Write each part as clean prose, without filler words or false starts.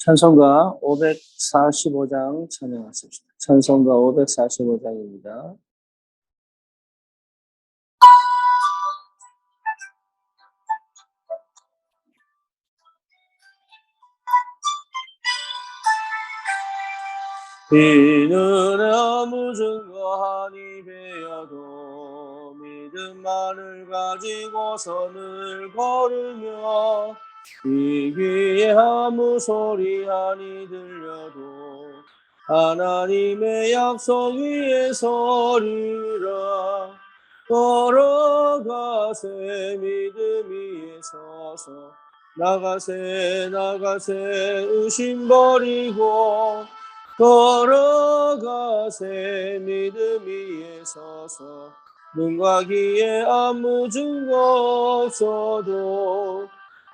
찬송가 545장 찬양하십시다. 찬송가 545장입니다. 비는 아무 증거하니 베어도 믿음만을 가지고 선을 걸으며 이 귀에 아무 소리 아니 들려도 하나님의 약속 위에 서리라. 걸어가세 믿음 위에 서서 나가세 의심 버리고 걸어가세 믿음 위에 서서 눈과 귀에 아무 증거 없어도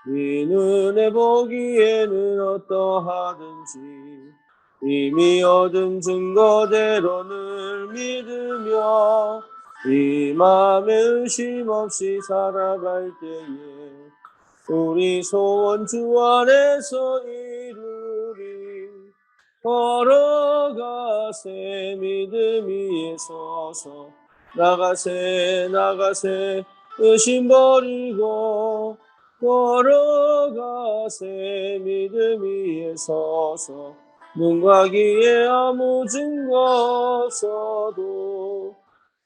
이 눈에 보기에는 어떠하든지 이미 얻은 증거대로를 믿으며 이 맘에 의심 없이 살아갈 때에 우리 소원 주 안에서 이루리. 걸어가세 믿음 위에 서서 나가세 의심 버리고 걸어가세 믿음 위에 서서 눈과 귀에 아무 증거 없어도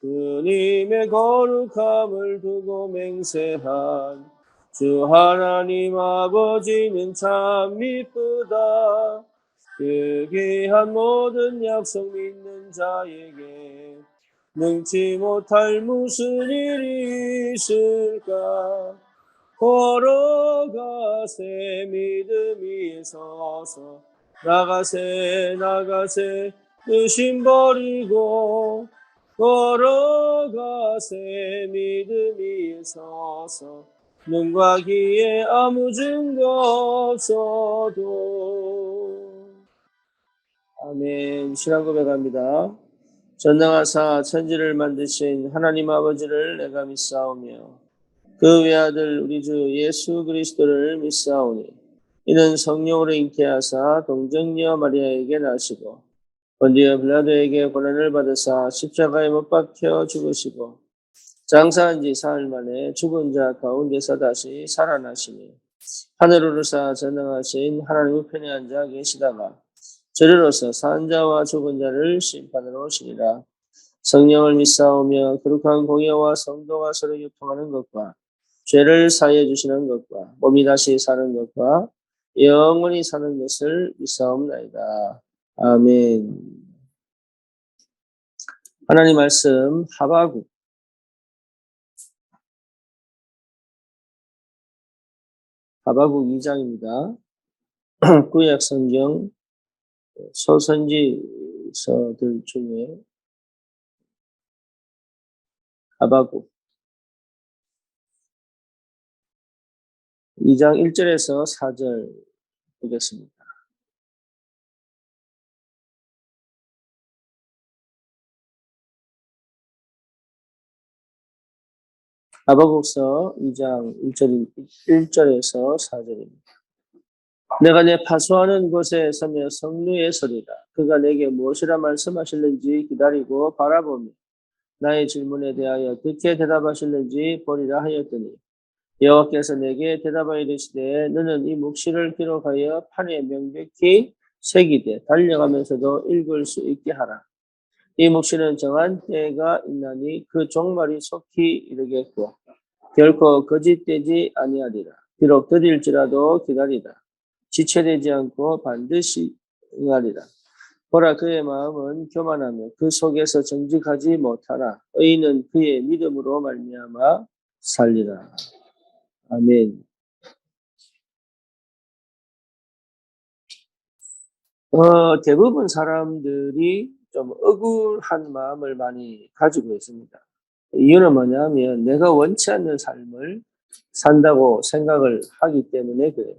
주님의 거룩함을 두고 맹세한 주 하나님 아버지는 참 미쁘다. 그 귀한 모든 약속 믿는 자에게 능치 못할 무슨 일이 있을까. 걸어가세 믿음 위에 서서 나가세 의심 버리고 걸어가세 믿음 위에 서서 눈과 귀에 아무 증거 없어도. 아멘. 신앙 고백합니다. 전능하사 천지를 만드신 하나님 아버지를 내가 믿사오며 그 외아들 우리 주 예수 그리스도를 믿사오니 이는 성령으로 잉태하사 동정녀 마리아에게 나시고 본디오 빌라도에게 고난을 받으사 십자가에 못 박혀 죽으시고 장사한 지 사흘 만에 죽은 자 가운데서 다시 살아나시니 하늘을 오르사 전능하신 하나님 우편에 앉아 계시다가 저리로서 산 자와 죽은 자를 심판하러 오시리라. 성령을 믿사오며 거룩한 공예와 성도가 서로 유통하는 것과 죄를 사하여 주시는 것과 몸이 다시 사는 것과 영원히 사는 것을 믿사옵나이다. 아멘. 하나님 말씀 하바국 2장입니다. 구약 성경 소선지서들 중에 하바국 2장 1절에서 4절 보겠습니다. 하바국서 2장 1절에서 4절입니다. 내가 내 파수하는 곳에 서며 성루에 서리라. 그가 내게 무엇이라 말씀하실는지 기다리고 바라보며 나의 질문에 대하여 어떻게 대답하실는지 보리라 하였더니 여호와께서 내게 대답하여 이르시되 너는 이 묵시를 기록하여 판에 명백히 새기되 달려가면서도 읽을 수 있게 하라. 이 묵시는 정한 때가 있나니 그 종말이 속히 이르겠고 결코 거짓되지 아니하리라. 비록 더딜지라도 기다리라. 지체되지 않고 반드시 응하리라. 보라 그의 마음은 교만하며 그 속에서 정직하지 못하나 의인은 그의 믿음으로 말미암아 살리라. 아멘. 대부분 사람들이 좀 억울한 마음을 많이 가지고 있습니다. 이유는 뭐냐면 내가 원치 않는 삶을 산다고 생각을 하기 때문에 그래요.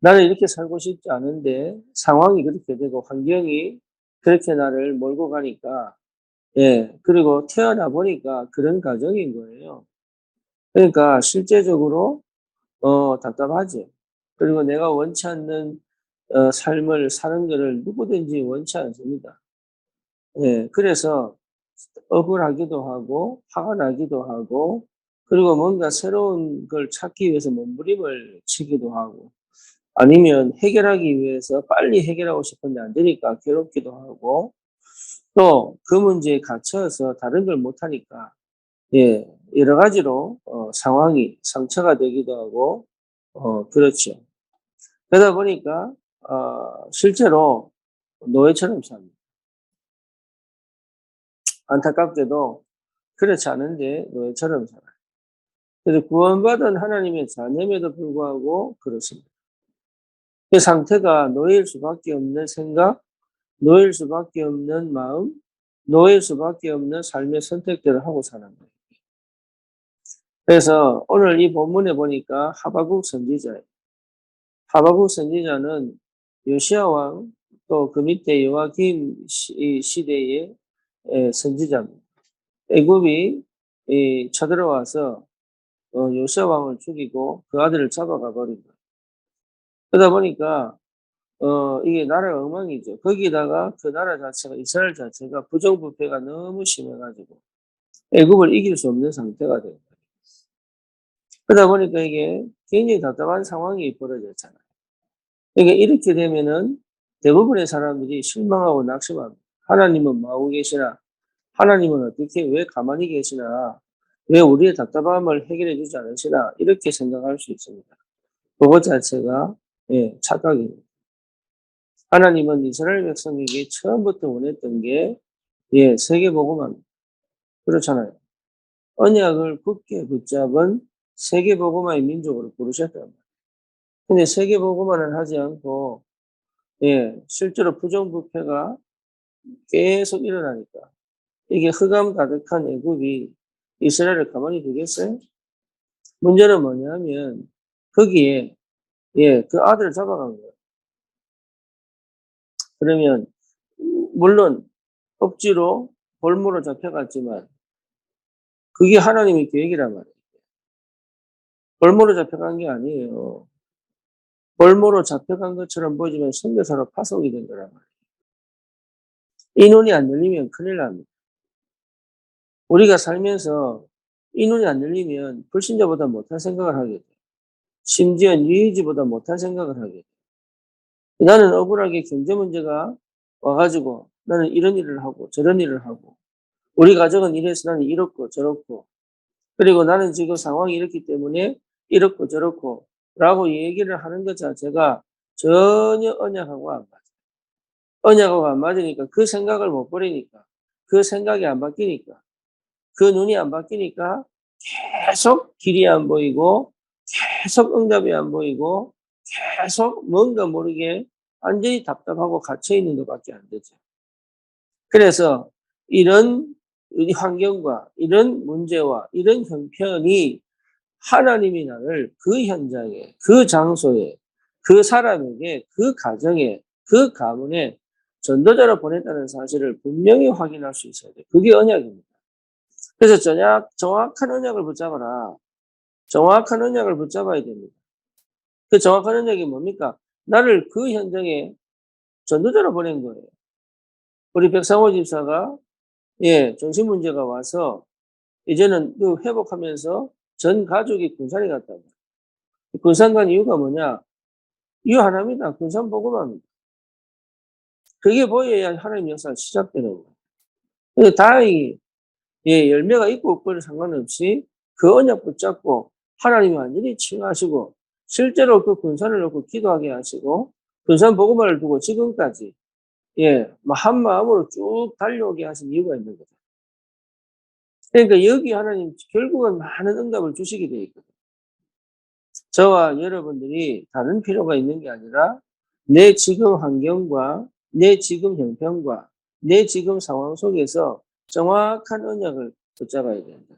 나는 이렇게 살고 싶지 않은데 상황이 그렇게 되고 환경이 그렇게 나를 몰고 가니까 그리고 태어나 보니까 그런 가정인 거예요. 그러니까 실제적으로 답답하죠. 그리고 내가 원치 않는 삶을 사는 것을 누구든지 원치 않습니다. 예, 그래서 억울하기도 하고 화가 나기도 하고 그리고 뭔가 새로운 걸 찾기 위해서 몸부림을 치기도 하고 아니면 해결하기 위해서 빨리 해결하고 싶은데 안 되니까 괴롭기도 하고 또 그 문제에 갇혀서 다른 걸 못하니까 예, 여러 가지로 상황이 상처가 되기도 하고 그렇죠. 그러다 보니까 실제로 노예처럼 삽니다. 안타깝게도 그렇지 않은데 노예처럼 살아요. 그래서 구원받은 하나님의 자녀임에도 불구하고 그렇습니다. 그 상태가 노예일 수밖에 없는 생각, 노예일 수밖에 없는 마음, 노예일 수밖에 없는 삶의 선택들을 하고 사는 거예요. 그래서 오늘 이 본문에 보니까 하박국 선지자예요. 하박국 선지자는 요시야 왕 또 그 밑에 요아kim 시대의 선지자입니다. 애굽이 쳐들어와서 요시야 왕을 죽이고 그 아들을 잡아가 버린 거예요. 그러다 보니까 이게 나라가 엉망이죠. 거기다가 그 나라 자체가 이스라엘 자체가 부정부패가 너무 심해가지고 애굽을 이길 수 없는 상태가 된 거예요. 그러다 보니까 이게 굉장히 답답한 상황이 벌어졌잖아요. 그러니까 이렇게 되면은 대부분의 사람들이 실망하고 낙심합니다. 하나님은 뭐하고 계시나? 하나님은 어떻게 왜 가만히 계시나? 왜 우리의 답답함을 해결해 주지 않으시나? 이렇게 생각할 수 있습니다. 그것 자체가 예, 착각입니다. 하나님은 이스라엘 백성에게 처음부터 원했던 게 예, 세계복음화입니다. 그렇잖아요. 언약을 굳게 붙잡은 세계복음화의 민족으로 부르셨단 말이에요. 근데 세계복음화는 하지 않고 예, 실제로 부정부패가 계속 일어나니까 이게 흑암 가득한 애굽이 이스라엘을 가만히 두겠어요? 문제는 뭐냐면 거기에 예, 그 아들을 잡아간 거예요. 그러면 물론 억지로 볼모로 잡혀갔지만 그게 하나님의 계획이란 말이에요. 볼모로 잡혀간 게 아니에요. 볼모로 잡혀간 것처럼 보이지만 선교사로 파송이 된 거란 말이에요. 이 눈이 안 열리면 큰일 납니다. 우리가 살면서 이 눈이 안 열리면 불신자보다 못한 생각을 하게 돼요. 심지어 유해지보다 못한 생각을 하게 돼요. 나는 억울하게 경제 문제가 와가지고 나는 이런 일을 하고 저런 일을 하고 우리 가족은 이래서 나는 이렇고 저렇고 그리고 나는 지금 상황이 이렇기 때문에 이렇고 저렇고 라고 얘기를 하는 것 자체가 전혀 언약하고 안 맞아요. 언약하고 안 맞으니까 그 생각을 못 버리니까 그 생각이 안 바뀌니까 그 눈이 안 바뀌니까 계속 길이 안 보이고 계속 응답이 안 보이고 계속 뭔가 모르게 완전히 답답하고 갇혀있는 것밖에 안 되죠. 그래서 이런 환경과 이런 문제와 이런 형편이 하나님이 나를 그 현장에, 그 장소에, 그 사람에게, 그 가정에, 그 가문에 전도자로 보냈다는 사실을 분명히 확인할 수 있어야 돼요. 그게 언약입니다. 그래서 정확한 언약을 붙잡아라. 정확한 언약을 붙잡아야 됩니다. 그 정확한 언약이 뭡니까? 나를 그 현장에 전도자로 보낸 거예요. 우리 백상호 집사가 예, 정신 문제가 와서 이제는 그 회복하면서 전 가족이 군산에 갔다고. 군산 간 이유가 뭐냐? 이유 하나입니다. 군산 복음화입니다. 그게 보여야 하나님 역사가 시작되는 거예요. 근데 다행히 예, 열매가 있고 없고는 상관없이 그 언약 붙잡고 하나님이 완전히 치유하시고 실제로 그 군산을 놓고 기도하게 하시고 군산 복음화를 두고 지금까지 예, 한 마음으로 쭉 달려오게 하신 이유가 있는 거죠. 그러니까 여기 하나님 결국은 많은 응답을 주시게 돼 있거든요. 저와 여러분들이 다른 필요가 있는 게 아니라 내 지금 환경과 내 지금 형편과 내 지금 상황 속에서 정확한 언약을 붙잡아야 된다.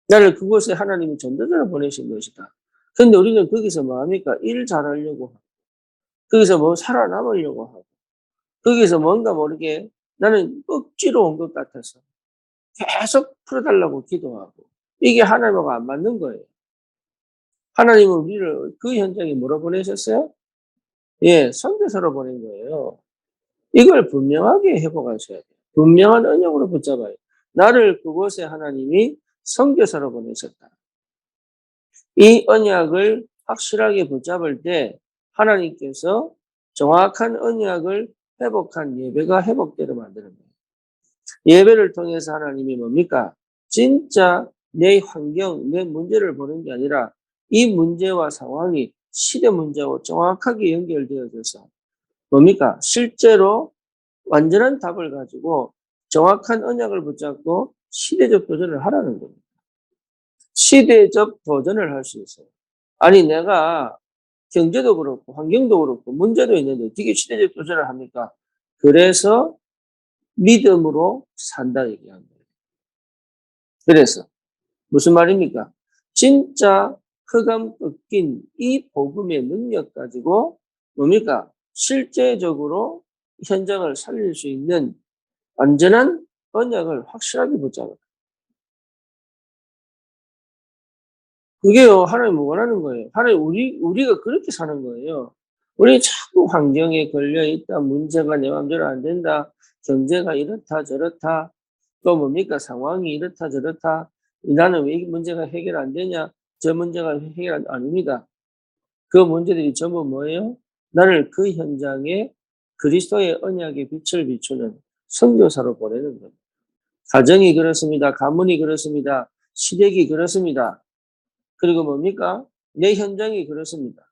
나를 그곳에 하나님이 전도자를 보내신 것이다. 근데 우리는 거기서 뭐 합니까? 일 잘하려고 하고, 거기서 뭐 살아남으려고 하고, 거기서 뭔가 모르게 나는 억지로 온 것 같아서 계속 풀어달라고 기도하고, 이게 하나님하고 안 맞는 거예요. 하나님은 우리를 그 현장에 뭐로 보내셨어요? 예, 선교사로 보낸 거예요. 이걸 분명하게 회복하셔야 돼요. 분명한 언약으로 붙잡아요. 나를 그곳에 하나님이 선교사로 보내셨다. 이 언약을 확실하게 붙잡을 때 하나님께서 정확한 언약을 회복한 예배가 회복되게 만드는 거예요. 예배를 통해서 하나님이 뭡니까? 진짜 내 환경, 내 문제를 보는 게 아니라 이 문제와 상황이 시대 문제와 정확하게 연결되어져서 뭡니까? 실제로 완전한 답을 가지고 정확한 언약을 붙잡고 시대적 도전을 하라는 겁니다. 시대적 도전을 할 수 있어요. 아니, 내가 경제도 그렇고 환경도 그렇고 문제도 있는데 어떻게 시대적 도전을 합니까? 그래서 믿음으로 산다 얘기한 거예요. 그래서 무슨 말입니까? 진짜 흑암 꺾인 이 복음의 능력 가지고 뭡니까? 실제적으로 현장을 살릴 수 있는 완전한 언약을 확실하게 붙잡아요. 그게요, 하나님 원하는 거예요. 하나님, 우리가 그렇게 사는 거예요. 우리 자꾸 환경에 걸려 있다, 문제가 내 마음대로 안 된다, 경제가 이렇다, 저렇다, 또 뭡니까? 상황이 이렇다, 저렇다, 나는 왜 이 문제가 해결 안 되냐, 저 문제가 아닙니다. 그 문제들이 전부 뭐예요? 나를 그 현장에 그리스도의 언약의 빛을 비추는 선교사로 보내는 겁니다. 가정이 그렇습니다. 가문이 그렇습니다. 시댁이 그렇습니다. 그리고 뭡니까? 내 현장이 그렇습니다.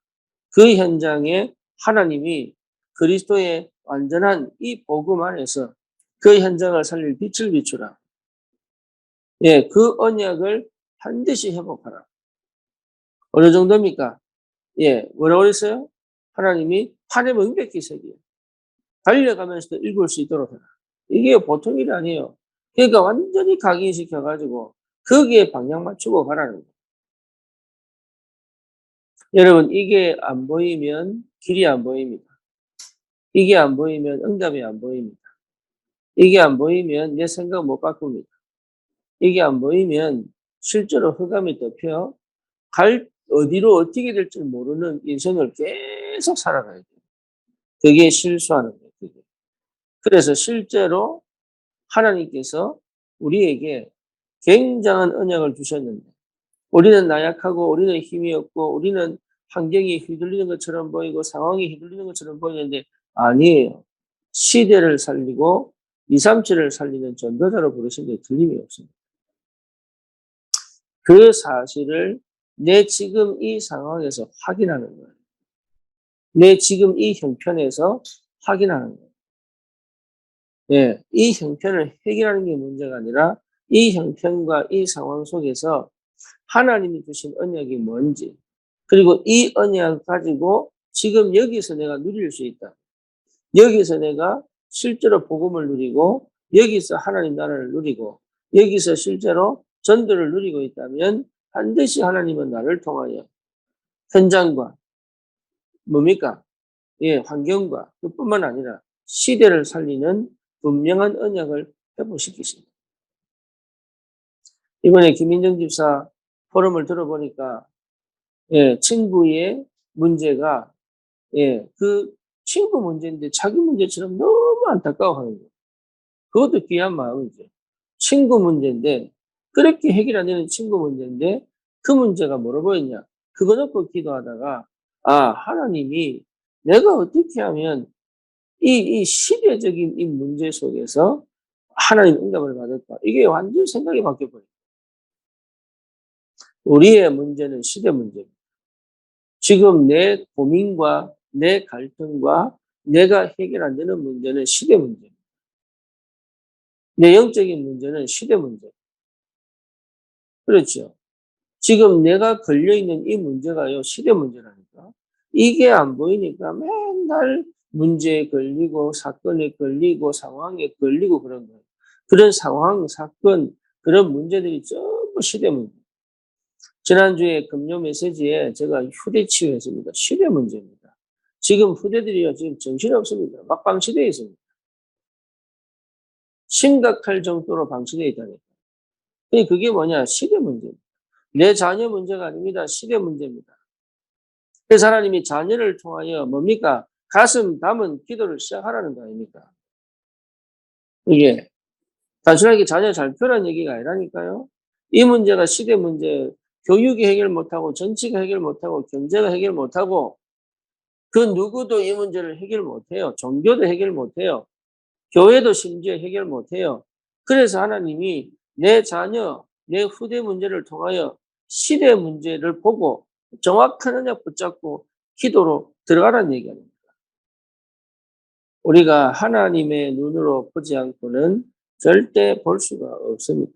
그 현장에 하나님이 그리스도의 완전한 이 복음 안에서 그 현장을 살릴 빛을 비추라. 예, 그 언약을 반드시 회복하라. 어느 정도입니까? 예, 뭐라고 그랬어요? 하나님이 판에 명백히 새기요. 달려가면서도 읽을 수 있도록 해라. 이게 보통 일이 아니에요. 그러니까 완전히 각인시켜가지고 거기에 방향 맞추고 가라는 거예요. 여러분, 이게 안 보이면 길이 안 보입니다. 이게 안 보이면 응답이 안 보입니다. 이게 안 보이면 내 생각 못 바꿉니다. 이게 안 보이면 실제로 흑암이 덮여 어디로 어떻게 될지 모르는 인생을 계속 살아가야 돼요. 그게 실수하는 거예요. 그게. 그래서 실제로 하나님께서 우리에게 굉장한 언약을 주셨는데 우리는 나약하고 우리는 힘이 없고 우리는 환경이 휘둘리는 것처럼 보이고 상황이 휘둘리는 것처럼 보이는데 아니에요. 시대를 살리고 237을 살리는 전도자로 부르신 데 틀림이 없습니다. 그 사실을 내 지금 이 상황에서 확인하는 거예요. 내 지금 이 형편에서 확인하는 거예요. 예, 이 형편을 해결하는 게 문제가 아니라 이 형편과 이 상황 속에서 하나님이 주신 언약이 뭔지, 그리고 이 언약을 가지고 지금 여기서 내가 누릴 수 있다. 여기서 내가 실제로 복음을 누리고, 여기서 하나님 나라를 누리고, 여기서 실제로 전도를 누리고 있다면 반드시 하나님은 나를 통하여 현장과 뭡니까? 예, 환경과 그뿐만 아니라 시대를 살리는 분명한 언약을 회복시키십니다. 이번에 김인정 집사 포럼을 들어보니까 예, 친구의 문제가 예, 그 친구 문제인데 자기 문제처럼 너무 안타까워하는 거예요. 그것도 귀한 마음이죠. 친구 문제인데 그렇게 해결 안 되는 친구 문제인데 그 문제가 뭐로 보였냐? 그거 놓고 기도하다가 하나님이 내가 어떻게 하면 이 시대적인 이 문제 속에서 하나님 응답을 받을까? 이게 완전 생각이 바뀌어버려요. 우리의 문제는 시대 문제입니다. 지금 내 고민과 내 갈등과 내가 해결 안 되는 문제는 시대 문제입니다. 내 영적인 문제는 시대 문제. 그렇죠. 지금 내가 걸려있는 이 문제가요, 시대 문제라니까. 이게 안 보이니까 맨날 문제에 걸리고, 사건에 걸리고, 상황에 걸리고 그런 거예요. 그런 상황, 사건, 그런 문제들이 전부 시대 문제. 지난주에 금요 메시지에 제가 휴대 치유했습니다. 시대 문제입니다. 지금 후대들이요, 지금 정신없습니다. 막 방치되어 있습니다. 심각할 정도로 방치되어 있다니까. 그게 뭐냐? 시대 문제입니다. 내 자녀 문제가 아닙니다. 시대 문제입니다. 그래서 하나님이 자녀를 통하여 뭡니까? 가슴 담은 기도를 시작하라는 거 아닙니까? 이게 단순하게 자녀 잘 크라는 얘기가 아니라니까요. 이 문제가 시대 문제, 교육이 해결 못하고 정치가 해결 못하고 경제가 해결 못하고 그 누구도 이 문제를 해결 못해요. 종교도 해결 못해요. 교회도 심지어 해결 못해요. 그래서 하나님이 내 자녀, 내 후대 문제를 통하여 시대 문제를 보고 정확한 언약 붙잡고 기도로 들어가라는 얘기입니다. 우리가 하나님의 눈으로 보지 않고는 절대 볼 수가 없습니다.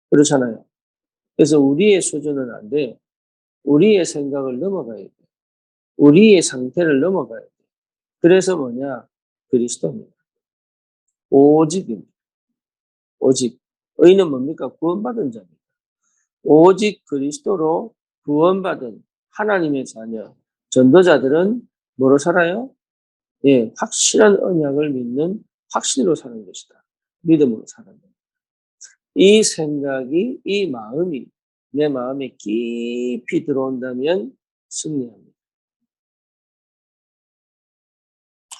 그렇잖아요. 그래서 우리의 수준은 안 돼요. 우리의 생각을 넘어가야 돼요. 우리의 상태를 넘어가야 돼요. 그래서 뭐냐? 그리스도입니다. 오직입니다. 오직. 의는 뭡니까? 구원받은 자입니다. 오직 그리스도로 구원받은 하나님의 자녀, 전도자들은 뭐로 살아요? 예, 확실한 언약을 믿는 확신으로 사는 것이다. 믿음으로 사는 것. 이 생각이, 이 마음이 내 마음에 깊이 들어온다면 승리합니다.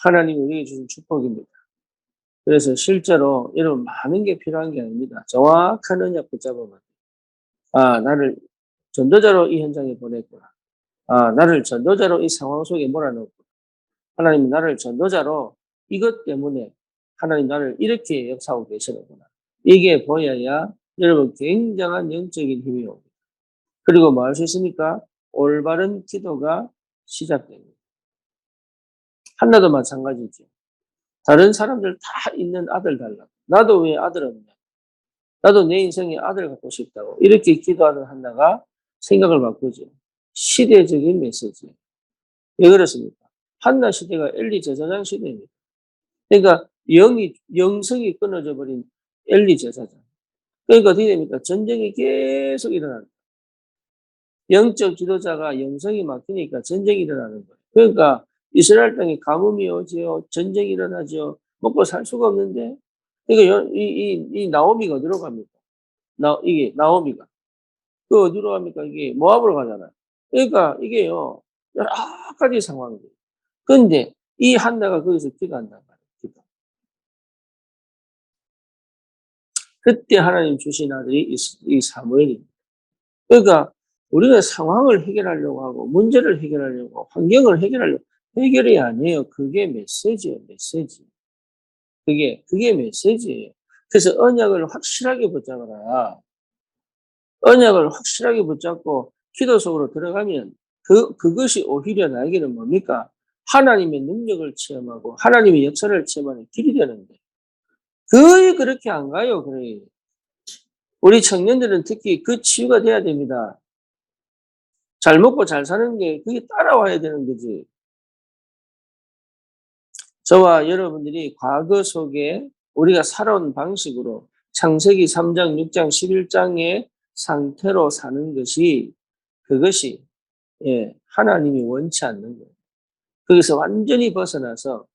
하나님이 우리에게 주신 축복입니다. 그래서 실제로 여러분 많은 게 필요한 게 아닙니다. 정확한 언약 붙잡으면 나를 전도자로 이 현장에 보냈구나. 나를 전도자로 이 상황 속에 몰아넣었구나. 하나님이 나를 전도자로 이것 때문에 하나님 나를 이렇게 역사하고 계시는구나. 이게 보여야 여러분 굉장한 영적인 힘이 옵니다. 그리고 뭐 할 수 있습니까? 올바른 기도가 시작됩니다. 한나도 마찬가지죠. 다른 사람들 다 있는 아들 달라고. 나도 왜 아들 없냐? 나도 내 인생에 아들 갖고 싶다고. 이렇게 기도하는 한나가 생각을 바꾸죠. 시대적인 메시지. 왜 그렇습니까? 한나 시대가 엘리 제사장 시대입니다. 그러니까 영성이 끊어져 버린 엘리 제사장. 그러니까 어떻게 됩니까? 전쟁이 계속 일어납니다. 영적 지도자가 영성이 막히니까 전쟁이 일어나는 거예요. 그러니까 이스라엘 땅에 가뭄이 오지요. 전쟁이 일어나죠. 먹고 살 수가 없는데. 그러니까 이 나오미가 어디로 갑니까? 이게 나오미가. 그 어디로 갑니까? 이게 모압으로 가잖아요. 그러니까 이게요. 여러 가지 상황이에요. 그런데 이 한나가 거기서 기도한단 말이에요. 기도. 그때 하나님 주신 아들이 이 사무엘입니다. 그러니까 우리가 상황을 해결하려고 하고 문제를 해결하려고 환경을 해결하려고 해결이 아니에요. 그게 메시지예요. 메시지. 그게 메시지예요. 그래서 언약을 확실하게 붙잡아라. 언약을 확실하게 붙잡고 기도 속으로 들어가면 그것이 오히려 나에게는 뭡니까? 하나님의 능력을 체험하고 하나님의 역사를 체험하는 길이 되는데 거의 그렇게 안 가요. 그래. 우리 청년들은 특히 그 치유가 돼야 됩니다. 잘 먹고 잘 사는 게 그게 따라와야 되는 거지. 저와 여러분들이 과거 속에 우리가 살아온 방식으로 창세기 3장, 6장, 11장의 상태로 사는 것이 그것이 하나님이 원치 않는 거예요. 거기서 완전히 벗어나서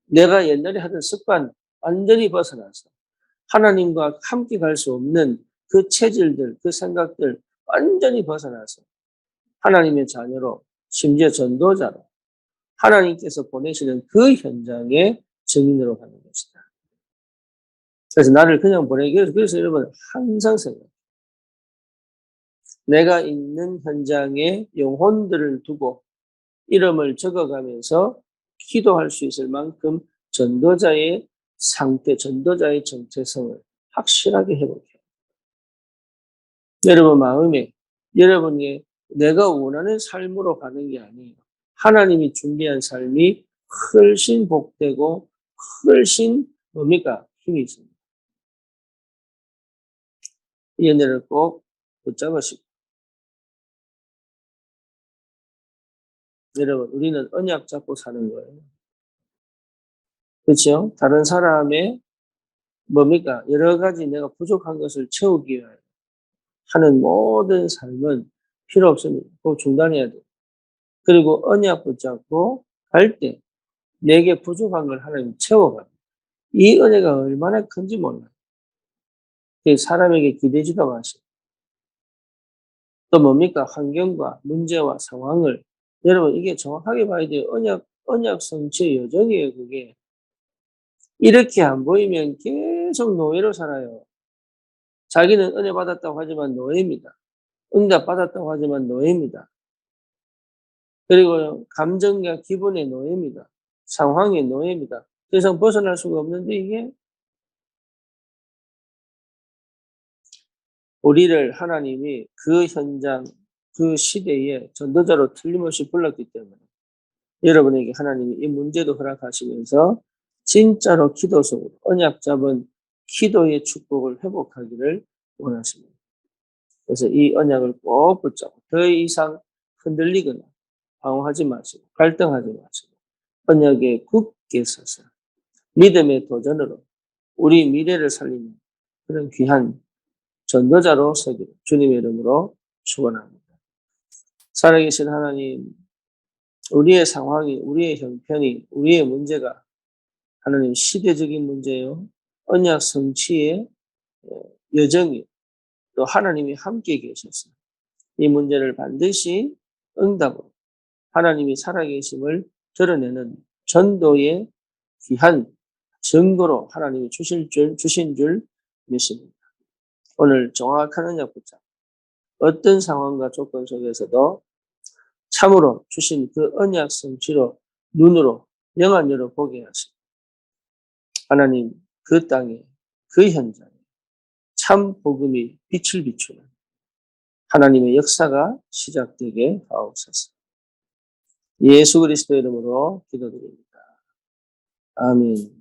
내가 옛날에 하던 습관 완전히 벗어나서 하나님과 함께 갈 수 없는 그 체질들, 그 생각들 완전히 벗어나서 하나님의 자녀로 심지어 전도자로 하나님께서 보내시는 그 현장의 증인으로 가는 것이다. 그래서 나를 그냥 보내기 위해서 그래서 여러분 항상 생각해요. 내가 있는 현장에 영혼들을 두고 이름을 적어가면서 기도할 수 있을 만큼 전도자의 상태, 전도자의 정체성을 확실하게 회복해요. 여러분 마음에 여러분의 내가 원하는 삶으로 가는 게 아니에요. 하나님이 준비한 삶이 훨씬 복되고 훨씬 뭡니까? 힘이 있습니다. 이 연애를 꼭 붙잡으시고 여러분 우리는 언약 잡고 사는 거예요. 그렇죠? 다른 사람의 뭡니까? 여러 가지 내가 부족한 것을 채우기 위해 하는 모든 삶은 필요 없습니다. 그거 중단해야 돼요. 그리고 언약 붙잡고 갈 때 내게 부족한 걸 하나님 채워가요. 이 은혜가 얼마나 큰지 몰라요. 사람에게 기대지도 마시고 또 뭡니까? 환경과 문제와 상황을. 여러분, 이게 정확하게 봐야 돼요. 언약 성취의 여정이에요, 그게. 이렇게 안 보이면 계속 노예로 살아요. 자기는 은혜 받았다고 하지만 노예입니다. 응답 받았다고 하지만 노예입니다. 그리고 감정과 기분의 노예입니다. 상황의 노예입니다. 더 이상 벗어날 수가 없는데 이게 우리를 하나님이 그 현장, 그 시대에 전도자로 틀림없이 불렀기 때문에 여러분에게 하나님이 이 문제도 허락하시면서 진짜로 기도 속으로 언약 잡은 기도의 축복을 회복하기를 원하십니다. 그래서 이 언약을 꼭 붙잡고 더 이상 흔들리거나 방황하지 마시고 갈등하지 마시고 언약에 굳게 서서 믿음의 도전으로 우리 미래를 살리는 그런 귀한 전도자로 서기를 주님의 이름으로 축원합니다. 살아계신 하나님, 우리의 상황이, 우리의 형편이, 우리의 문제가 하나님 시대적인 문제요, 언약 성취의 여정이 또 하나님이 함께 계셔서 이 문제를 반드시 응답으로 하나님이 살아계심을 드러내는 전도의 귀한 증거로 하나님이 주신 줄 믿습니다. 오늘 정확한 언약 붙잡고 어떤 상황과 조건 속에서도 참으로 주신 그 언약 성취로 눈으로 영안으로 보게 하시고 하나님 그 땅에 그 현장에 참 복음이 빛을 비추는 하나님의 역사가 시작되게 하옵소서. 예수 그리스도 이름으로 기도드립니다. 아멘.